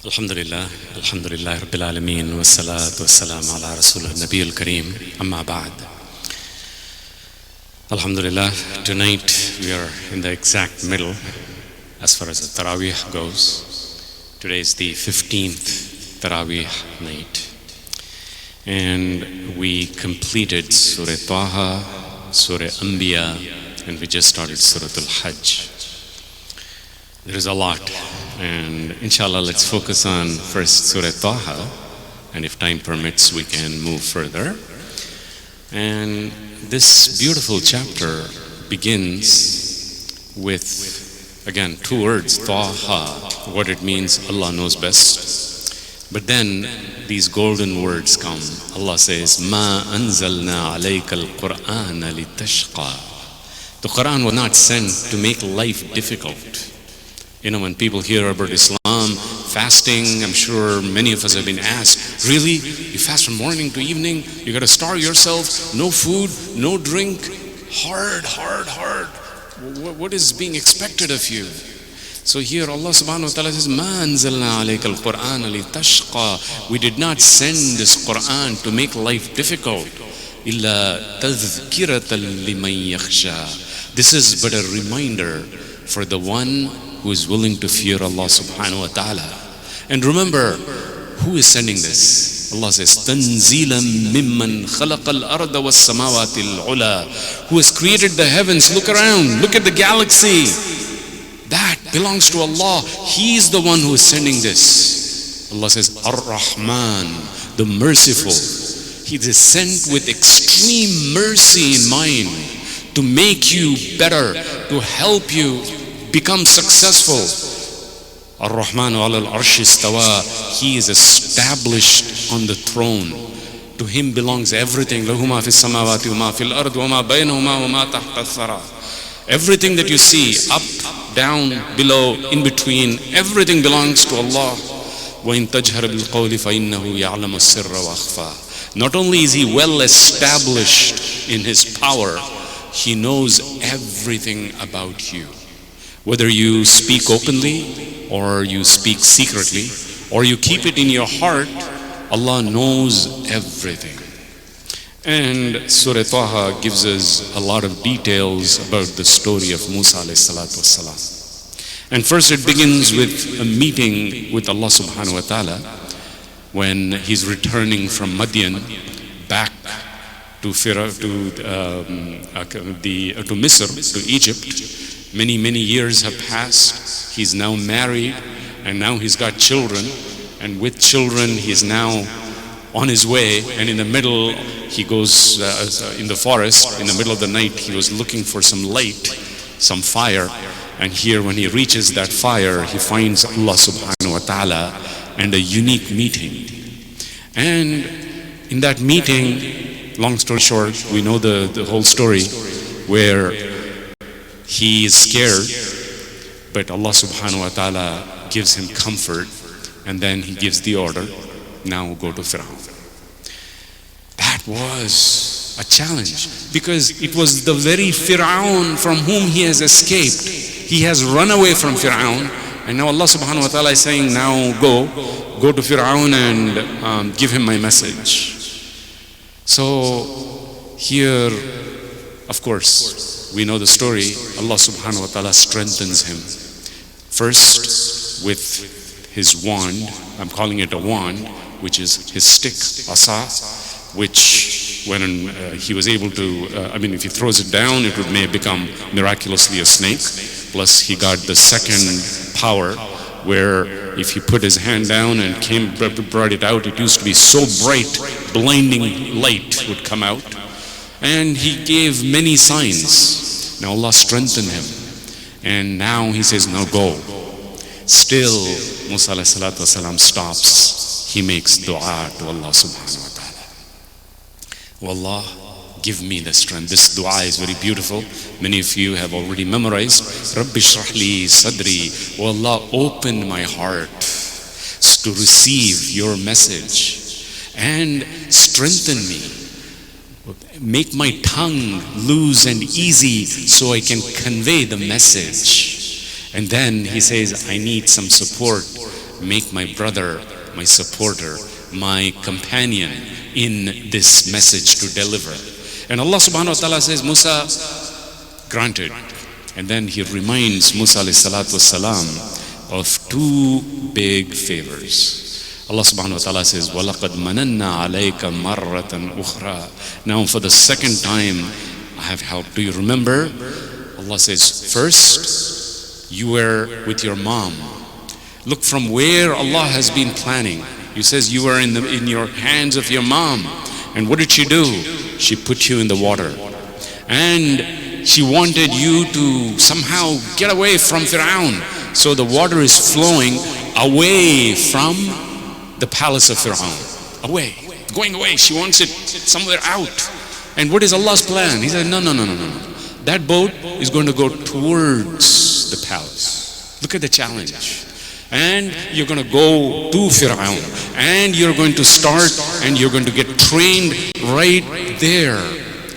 Alhamdulillah, Alhamdulillah Rabbil Alameen, wa salatu wa salam ala Rasulullah Nabiul Kareem, amma ba'd. Alhamdulillah, tonight we are in the exact middle as far as the Taraweeh goes. Today is the 15th Taraweeh night. And we completed Surah Taha, Surah Anbiya, and we just started Surah Al-Hajj. There is a lot, and inshallah let's focus on first Surah Taha, and if time permits we can move further. And this beautiful chapter begins with, again, two words, Taha. What it means, Allah knows best. But then these golden words come. Allah says, Ma anzalna alayka al-Qur'ana litashqa. The Qur'an was not sent to make life difficult. You know, when people hear about Islam, fasting, I'm sure many of us have been asked, really? You fast from morning to evening? You got to starve yourself? No food, no drink? Hard. What is being expected of you? So here Allah subhanahu wa ta'ala says, Ma anzalna alayka al-Qur'ana litashqa. We did not send this Qur'an to make life difficult. Illa tadhkiratan liman yakhsha. This is but a reminder for the one who is willing to fear Allah subhanahu wa ta'ala. And remember, who is sending this? Allah says, Tanzilan mimman khalaqal arda was samawati al-ula. Who has created the heavens? Look around, look at the galaxy. That belongs to Allah. He is the one who is sending this. Allah says, Ar-Rahman, the merciful. He is sent with extreme mercy in mind to make you better, to help you become successful. Ar-Rahman ala al-Arsh istawa. He is established on the throne. To him belongs everything. Lahu ma fi samawati wa ma fil ard wa ma baynahuma wa ma tahta ath-thara. Everything that you see, up, down, below, in between, everything belongs to Allah. Wa in tajhar bil qawli fa innahu ya'lamu as-sirra wa akhfa. Not only is he well established in his power, he knows everything about you. Whether you speak openly or you speak secretly or you keep it in your heart, Allah knows everything. And Surah Taha gives us a lot of details about the story of Musa alayhi salatu wassalam. And first it begins with a meeting with Allah subhanahu wa ta'ala when he's returning from Madian back to Misr, to Egypt. Many years have passed. He's now married and now he's got children, and with children he's now on his way, and in the middle he goes in the forest. In the middle of the night he was looking for some light, some fire, and here when he reaches that fire he finds Allah subhanahu wa ta'ala and a unique meeting. And in that meeting, long story short, we know the whole story, where he is scared, but Allah subhanahu wa ta'ala gives him comfort, and then he gives the order, now go to Fir'aun. That was a challenge, because it was the very Fir'aun from whom he has escaped. He has run away from Fir'aun, and now Allah subhanahu wa ta'ala is saying, now go to Fir'aun and give him my message. So here, of course, we know the story. Allah subhanahu wa ta'ala strengthens him. First with his wand. I'm calling it a wand, which is his stick, asa, which when he was able to, if he throws it down, it may become miraculously a snake. Plus he got the second power, where if he put his hand down and brought it out, it used to be so bright, blinding light would come out. And he gave many signs. Now Allah strengthened him. And now he says, now go. Still, Musa alayhi salatu wasalam stops. He makes dua to Allah subhanahu wa ta'ala. Oh Allah, give me the strength. This dua is very beautiful. Many of you have already memorized. Rabbi shrah li sadri. Oh Allah, open my heart to receive your message and strengthen me. Make my tongue loose and easy so I can convey the message. And then he says, I need some support. make my brother my supporter, my companion in this message to deliver. And Allah subhanahu wa ta'ala says, Musa, granted. And then he reminds Musa alayhi salatu wasalam of two big favors. Allah subhanahu wa ta'ala says, وَلَقَدْ مَنَنَّا عَلَيْكَ مَرَّةً أُخْرَى. Now for the second time, I have helped. Do you remember? Allah says, first, you were with your mom. Look from where Allah has been planning. He says you were in your hands of your mom. And what did she do? She put you in the water. And she wanted you to somehow get away from Fir'aun. So the water is flowing away from the palace of Fir'aun. Away. Going away. She wants it somewhere out. And what is Allah's plan? He said, no. That boat is going to go towards the palace. Look at the challenge. And you're going to go to Fir'aun. And you're going to start and you're going to get trained right there.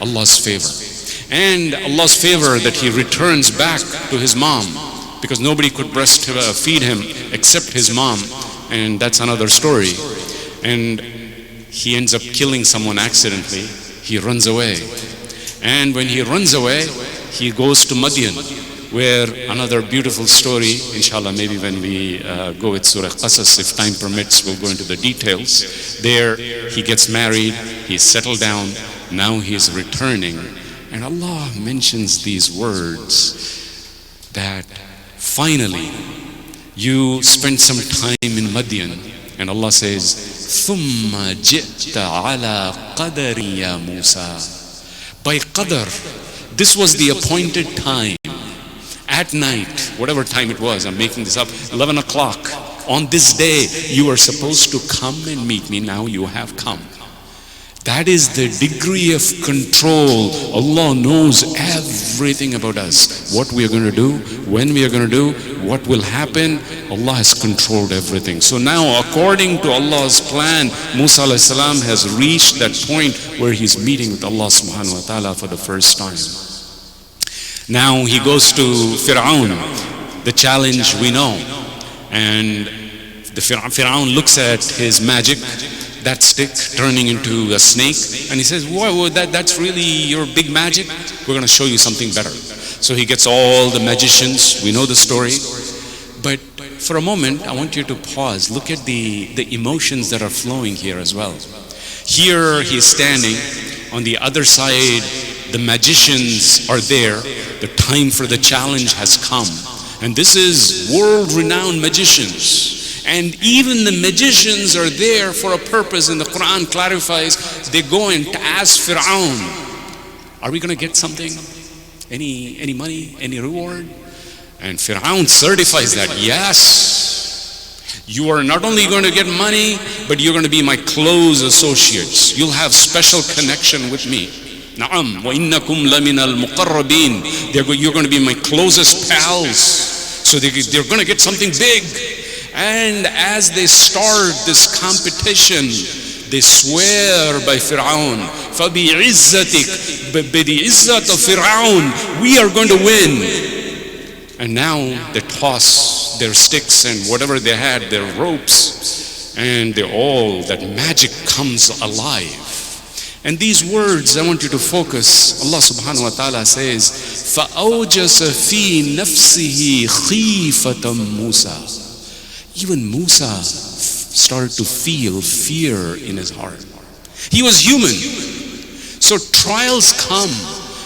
Allah's favor. And Allah's favor that he returns back to his mom. Because nobody could breastfeed him except his mom. And that's another story. And he ends up killing someone accidentally. He runs away. And when he runs away, he goes to Madian, where another beautiful story, inshallah, maybe when we go with Surah Qasas, if time permits, we'll go into the details. There, he gets married, he's settled down, now he's returning. And Allah mentions these words that finally, you spent some time in Madian, and Allah says, ثُمَّ جِئْتَ عَلَى قَدَرٍ يَا مُوسَى. By qadar, this was the appointed time. At night, whatever time it was, I'm making this up, 11 o'clock. On this day, you were supposed to come and meet me. Now you have come. That is the degree of control. Allah knows everything about us. What we are going to do, when we are going to do, what will happen. Allah has controlled everything. So now, according to Allah's plan, Musa alayhi salam has reached that point where he's meeting with Allah subhanahu wa ta'ala for the first time. Now he goes to Fir'aun. The challenge we know. And the Fir'aun looks at his magic, that stick turning into a snake, and he says, whoa, that's really your big magic? We're going to show you something better. So he gets all the magicians. We know the story. But for a moment, I want you to pause. Look at the emotions that are flowing here as well. Here he is standing. On the other side, the magicians are there. The time for the challenge has come. And this is world-renowned magicians. And even the magicians are there for a purpose, and the Quran clarifies, they go and ask Fir'aun, are we going to get something? Any money? Any reward? And Fir'aun certifies that, yes, you are not only going to get money, but you're going to be my close associates. You'll have special connection with me. Na'am, wa innakum lamina al-muqarrabin. You're going to be my closest pals. So they're going to get something big. And as they start this competition, they swear by Fir'aun, فَبِعِزَّتِكَ, by the izzat of Fir'aun, we are going to win. And now they toss their sticks and whatever they had, their ropes, and that magic comes alive. And these words, I want you to focus. Allah subhanahu wa ta'ala says, فَأَوْجَسَ فِي نَفْسِهِ خِيفَةً مُوسَى. Even Musa started to feel fear in his heart. He was human. So trials come.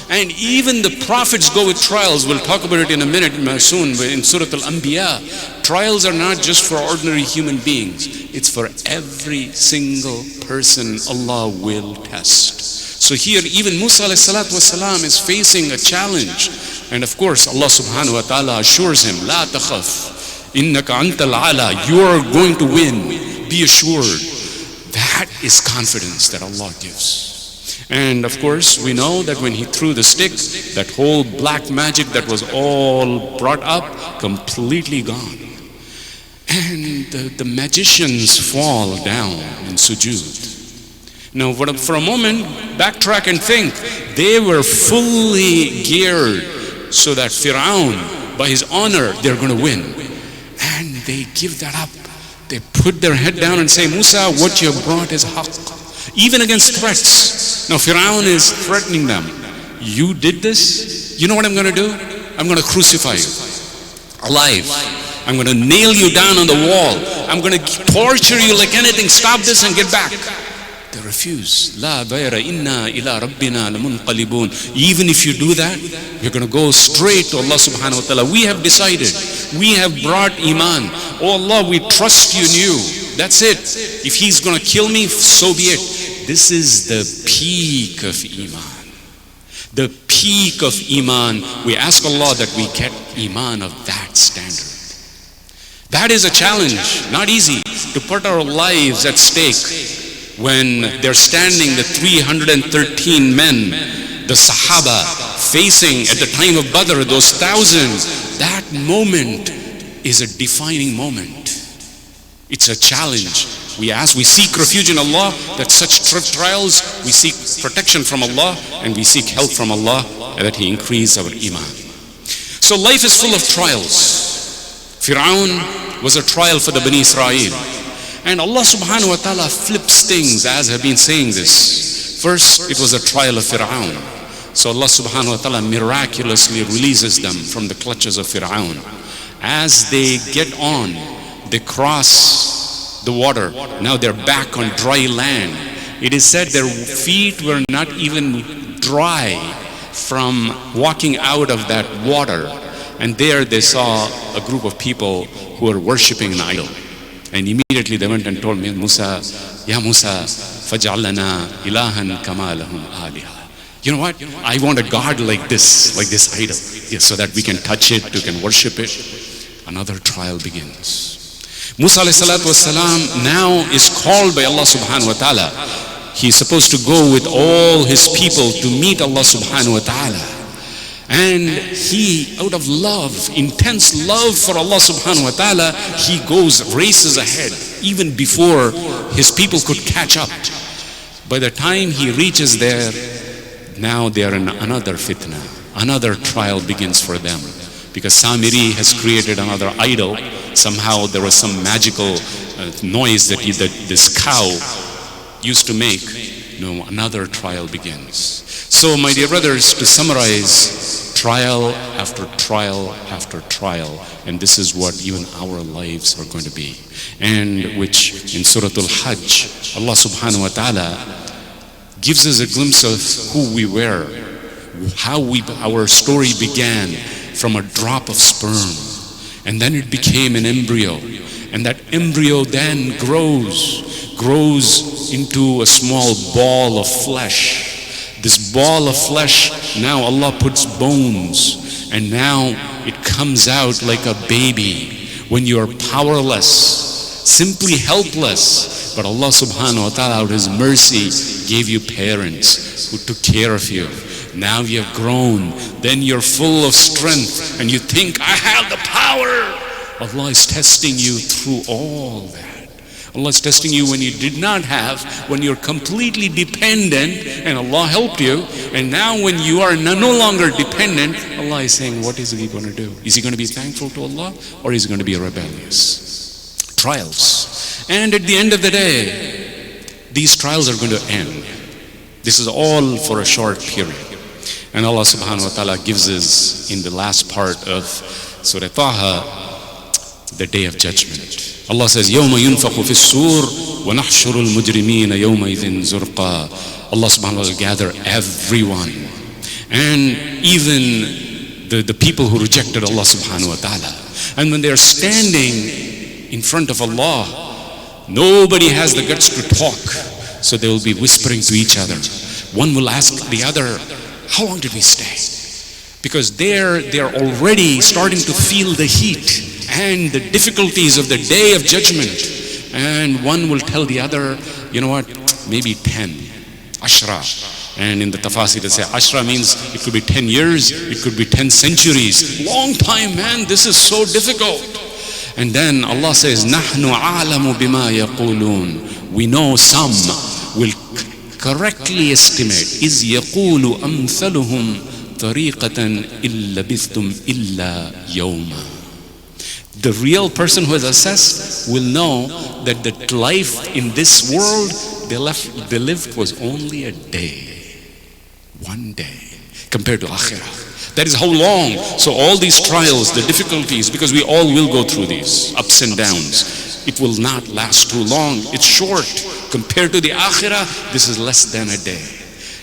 And even the prophets go with trials. We'll talk about it in a minute soon in Surah Al-Anbiya. Trials are not just for ordinary human beings. It's for every single person Allah will test. So here even Musa alayhi salatu wasalam is facing a challenge. And of course Allah subhanahu wa ta'ala assures him, La takhaf. Innaka antal ala, you are going to win. Be assured. That is confidence that Allah gives. And of course, we know that when he threw the stick, that whole black magic that was all brought up, completely gone. And the magicians fall down in sujood. Now, for a moment, backtrack and think. They were fully geared so that Fir'aun, by his honor, they're going to win. And they give that up. They put their head down and say, Musa, what you have brought is haqq. Even against threats. Now Fir'aun is threatening them. You did this? You know what I'm going to do? I'm going to crucify you alive. I'm going to nail you down on the wall. I'm going to torture you like anything. Stop this and get back. They refuse. La bayra inna ila rabbina lamunqalibun. Even if you do that, you're going to go straight to Allah subhanahu wa ta'ala. We have decided. We have brought iman. Oh Allah, we trust you in you. That's it. If he's going to kill me, so be it. This is the peak of iman. The peak of iman. We ask Allah that we get iman of that standard. That is a challenge. Not easy to put our lives at stake. When they're standing, the 313 men, the Sahaba, facing at the time of Badr, those thousands, that moment is a defining moment. It's a challenge. We seek refuge in Allah, that such trials, we seek protection from Allah, and we seek help from Allah, and that He increase our iman. So life is full of trials. Fir'aun was a trial for the Bani Israel. And Allah subhanahu wa ta'ala flips things, as I've been saying this. First, it was a trial of Fir'aun. So Allah subhanahu wa ta'ala miraculously releases them from the clutches of Fir'aun. As they get on, they cross the water. Now they're back on dry land. It is said their feet were not even dry from walking out of that water. And there they saw a group of people who were worshipping an idol. And immediately they went and told me, Musa, Ya Musa, faj'al lana ilahan kama lahum aliha. You know what? I want a God like this idol. Yes, so that we can touch it, we can worship it. Another trial begins. Musa alayhi salatu wasalam now is called by Allah subhanahu wa ta'ala. He's supposed to go with all his people to meet Allah subhanahu wa ta'ala. And he, out of love, intense love for Allah subhanahu wa ta'ala, he races ahead, even before his people could catch up. By the time he reaches there, now they are in another fitna. Another trial begins for them. Because Samiri has created another idol. Somehow there was some magical noise that this cow used to make. No, another trial begins. So my dear brothers, to summarize, trial after trial after trial, and this is what even our lives are going to be. And which in Surah Al-Hajj, Allah subhanahu wa ta'ala gives us a glimpse of who we were, how our story began from a drop of sperm, and then it became an embryo, and that embryo then grows into a small ball of flesh. This ball of flesh, now Allah puts bones, and now it comes out like a baby when you are powerless, simply helpless. But Allah subhanahu wa ta'ala, out of His mercy, gave you parents who took care of you. Now you have grown, then you're full of strength, and you think, I have the power. Allah is testing you through all that. Allah is testing you when you did not have, when you're completely dependent, and Allah helped you. And now when you are no longer dependent, Allah is saying, what is He going to do? Is He going to be thankful to Allah, or is He going to be rebellious? Trials. And at the end of the day, these trials are going to end. This is all for a short period. And Allah subhanahu wa ta'ala gives us in the last part of Surah Taha, the day of judgment. Allah says, يَوْمَ يُنْفَقُ فِي السُّورِ وَنَحْشُرُ الْمُجْرِمِينَ يَوْمَئِذٍ زُرْقًا. Allah subhanahu wa ta'ala will gather everyone. And even the people who rejected Allah subhanahu wa ta'ala. And when they are standing in front of Allah, nobody has the guts to talk. So they will be whispering to each other. One will ask the other, how long did we stay? Because they're already starting to feel the heat and the difficulties of the day of judgment. And one will tell the other, you know what, maybe 10, ashra. And in the tafasir they say ashra means it could be 10 years, it could be 10 centuries. Long time, man, this is so difficult. And then Allah says, نَحْنُ عَالَمُ بِمَا يَقُولُونَ. We know some will correctly estimate. إِذْ يَقُولُ أَمْثَلُهُمْ طَرِيقَةً إِلَّا بِثْتُمْ إِلَّا يَوْمًا. The real person who has assessed will know that the life in this world they lived was only a day. One day compared to akhirah. That is how long. So all these trials, the difficulties, because we all will go through these ups and downs, it will not last too long. It's short. Compared to the akhirah, this is less than a day.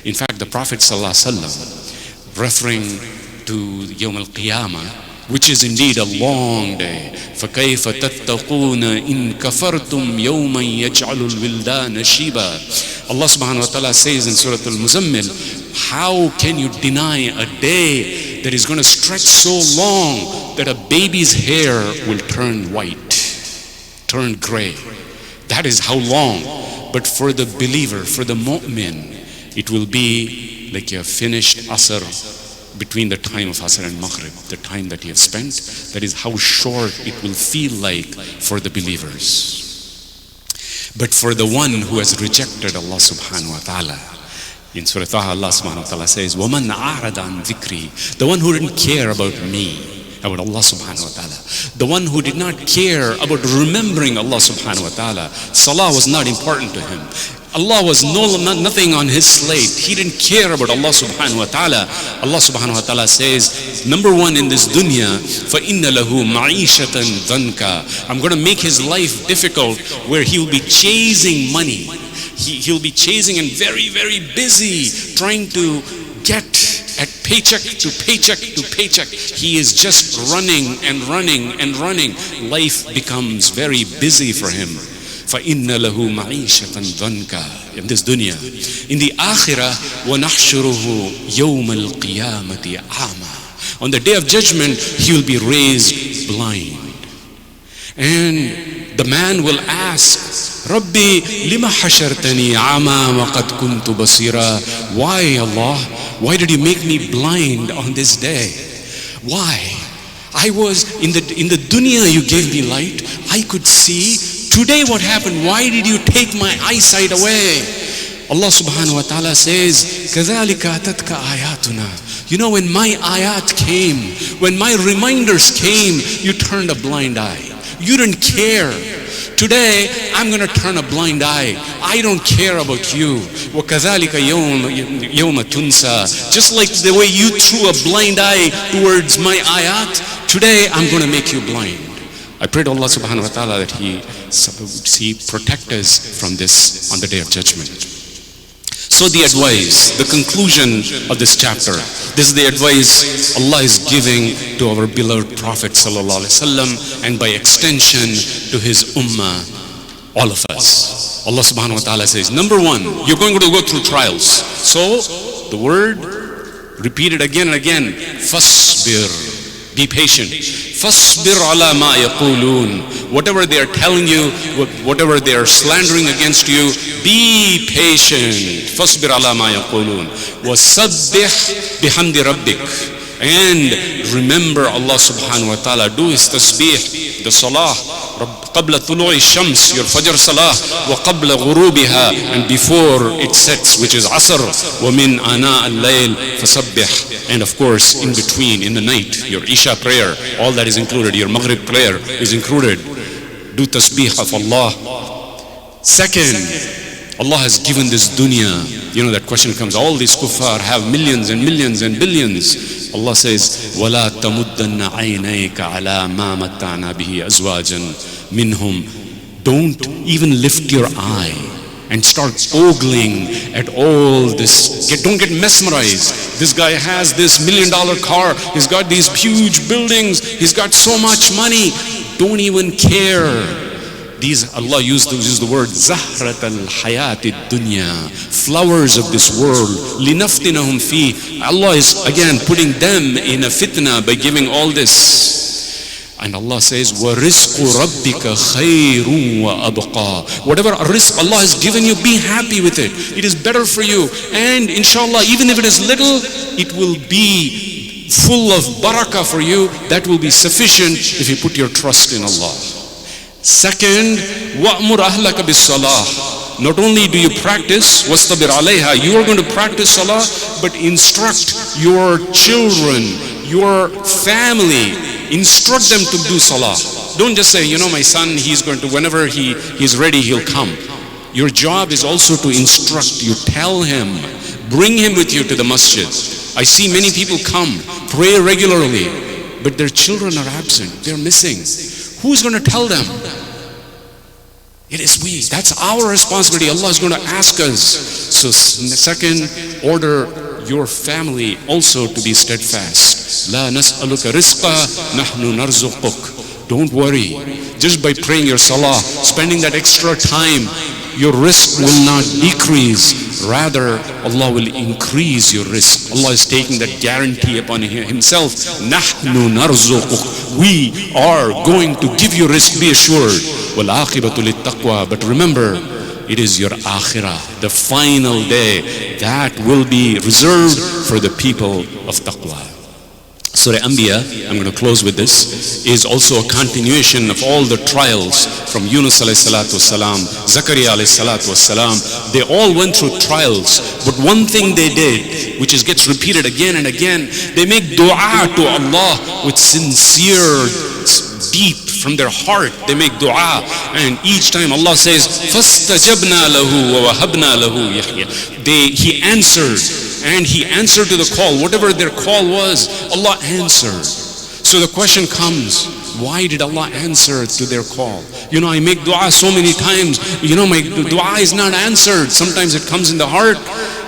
In fact, the Prophet ﷺ, referring to Yawm al-Qiyamah, which is indeed a long day. فَكَيْفَ تَتَّقُونَ إِن كَفَرْتُمْ يَوْمًا يَجْعَلُ الْوِلْدَانَ شِيبًا. Allah subhanahu wa ta'ala says in Surah Al-Muzammil, how can you deny a day that is going to stretch so long that a baby's hair will turn white, turn gray? That is how long. But for the believer, for the mu'min, it will be like you have finished Asr, between the time of Asr and Maghrib, the time that you have spent. That is how short it will feel like for the believers. But for the one who has rejected Allah subhanahu wa ta'ala, in Surah Taha, Allah subhanahu wa ta'ala says, وَمَنْ أَعْرَضَ عَنْ ذِكْرِي, the one who didn't care about me, about Allah subhanahu wa ta'ala, the one who did not care about remembering Allah subhanahu wa ta'ala. Salah was not important to him. Allah was nothing on his slate. He didn't care about Allah subhanahu wa ta'ala. Allah subhanahu wa ta'ala says, number one in this dunya, فَإِنَّ لَهُ مَعِيشَةً ضَنْكَ, I'm going to make his life difficult where he will be chasing money. He'll be chasing and very, very busy trying to get at paycheck to paycheck to paycheck. He is just running and running and running. Life becomes very busy for him. فَإِنَّ لَهُ مَعِيشَةً ضَنْكَ, in this dunya. In the akhirah, وَنَحْشُرُهُ يَوْمَ الْقِيَامَةِ أَعْمَى, on the day of judgment, he will be raised blind. And the man will ask, Rabbi, lima hashartani ama waqad kuntu basira. Why, Allah? Why did you make me blind on this day? Why? I was in the dunya, you gave me light. I could see. Today what happened? Why did you take my eyesight away? Allah subhanahu wa ta'ala says, كَذَلِكَ أَتَتْكَ آيَاتُنَا. You know, when my ayat came, when my reminders came, you turned a blind eye. You didn't care. Today, I'm going to turn a blind eye. I don't care about you. وَكَذَلِكَ يَوْمَ تُنْسَى. Just like the way you threw a blind eye towards my ayat, today I'm going to make you blind. I pray to Allah subhanahu wa ta'ala that He protect us from this on the day of judgment. So the advice, the conclusion of this chapter, this is the advice Allah is giving to our beloved Prophet sallallahu alaihi wasallam, and by extension to his ummah, all of us. Allah subhanahu wa ta'ala says, number one, you're going to go through trials. So the word repeated again and again, fasbir, be patient. Fasbir ala ma yaqulun. Whatever they are telling you, whatever they are slandering against you, be patient. Fasbir ala ma yaqulun. Wasabbih bihamdi rabbik. And remember Allah subhanahu wa ta'ala. Do his tasbih, the salah. قبل طلوع الشمس, your fajr salah, وقبل غروبها, and before it sets, which is asr, ومن آناء الليل فسبح, and of course in between, in the night, your isha prayer, all that is included, your maghrib prayer is included. Do tasbih of Allah. Second, Allah has given this dunya. You know, that question comes, all these kuffar have millions and millions and billions. Allah says, وَلَا تَمُدَّنَّ عَيْنَيْكَ عَلَى مَا مَتَّعْنَا بِهِ أَزْوَاجًا minhum. Don't even lift your eye and start ogling at all this. Don't get mesmerized. This guy has this $1 million car. He's got these huge buildings. He's got so much money. Don't even care. These, Allah used the word Zahrat al-Hayat ad-Dunya, flowers of this world. Linaftinahum fi. Allah is again putting them in a fitna by giving all this. And Allah says, وَرِزْقُ رَبِّكَ خَيْرٌ وَأَبْقَى. Whatever rizq Allah has given you, be happy with it. It is better for you. And inshallah, even if it is little, it will be full of barakah for you. That will be sufficient if you put your trust in Allah. Second, وَأْمُرْ أَهْلَكَ بِالصَّلَاةِ. Not only do you practice, وَاسْتَبِرْ عَلَيْهَا, you are going to practice salah, but instruct your children, your family, instruct them to do salah. Don't just say, my son, he's going to, whenever he's ready, he'll come. Your job is also to instruct. You tell him, bring him with you to the masjid. I see many people come, pray regularly, but their children are absent, they're missing. Who's going to tell them? It is we. That's our responsibility. Allah is going to ask us. So second, order your family also to be steadfast. La nas'aluka rizqa, nahnu narzuquk. Don't worry. Just by praying your salah, spending that extra time, your risk will not decrease. Rather, Allah will increase your risk. Allah is taking that guarantee upon Himself. Nahnu narzuquk. We are going to give you risk, be assured. وَالْعَاقِبَةُ لِلتَّقْوَى. But remember, it is your akhirah, the final day, that will be reserved for the people of taqwa. Surah Anbiya, I'm going to close with this, is also a continuation of all the trials from Yunus alayhi salatu wasalam, Zakaria alayhi salatu wasalam. They all went through trials, but one thing they did, which gets repeated again and again, they make dua to Allah with sincere, deep from their heart. They make dua, and each time Allah says, فَاسْتَجَبْنَا لَهُ وَوَهَبْنَا لَهُ يَحْيَى. He answered, and He answered to the call. Whatever their call was, Allah answered. So the question comes, why did Allah answer to their call? I make dua so many times, my dua is not answered. Sometimes it comes in the heart.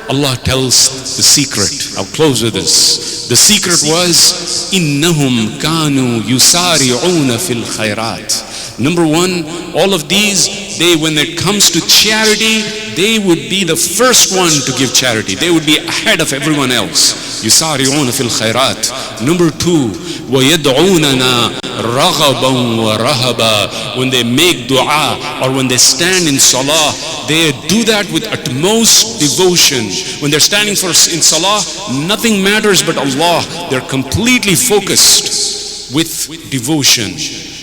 Allah tells the secret. I'll close with this. The secret was, إِنَّهُمْ كَانُوا يُسَارِعُونَ فِي الْخَيْرَاتِ. Number one, all of these, when it comes to charity, they would be the first one to give charity. They would be ahead of everyone else. يُسَارِعُونَ فِي الْخَيْرَاتِ. Number two, وَيَدْعُونَنَا رَغَبًا وَرَهَبًا. When they make dua or when they stand in salah, they do that with utmost devotion. When they're standing in salah, nothing matters but Allah. They're completely focused with devotion.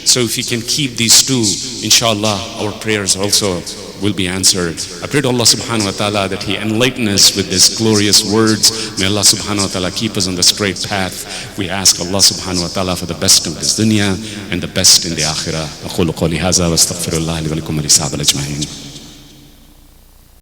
So if we can keep these two, inshallah, our prayers also will be answered. I pray to Allah subhanahu wa ta'ala that He enlighten us with His glorious words. May Allah subhanahu wa ta'ala keep us on the straight path. We ask Allah subhanahu wa ta'ala for the best of this dunya and the best in the akhirah. أقول قولي هذا واستغفر الله لي ولكم ولسائر الأجمعين.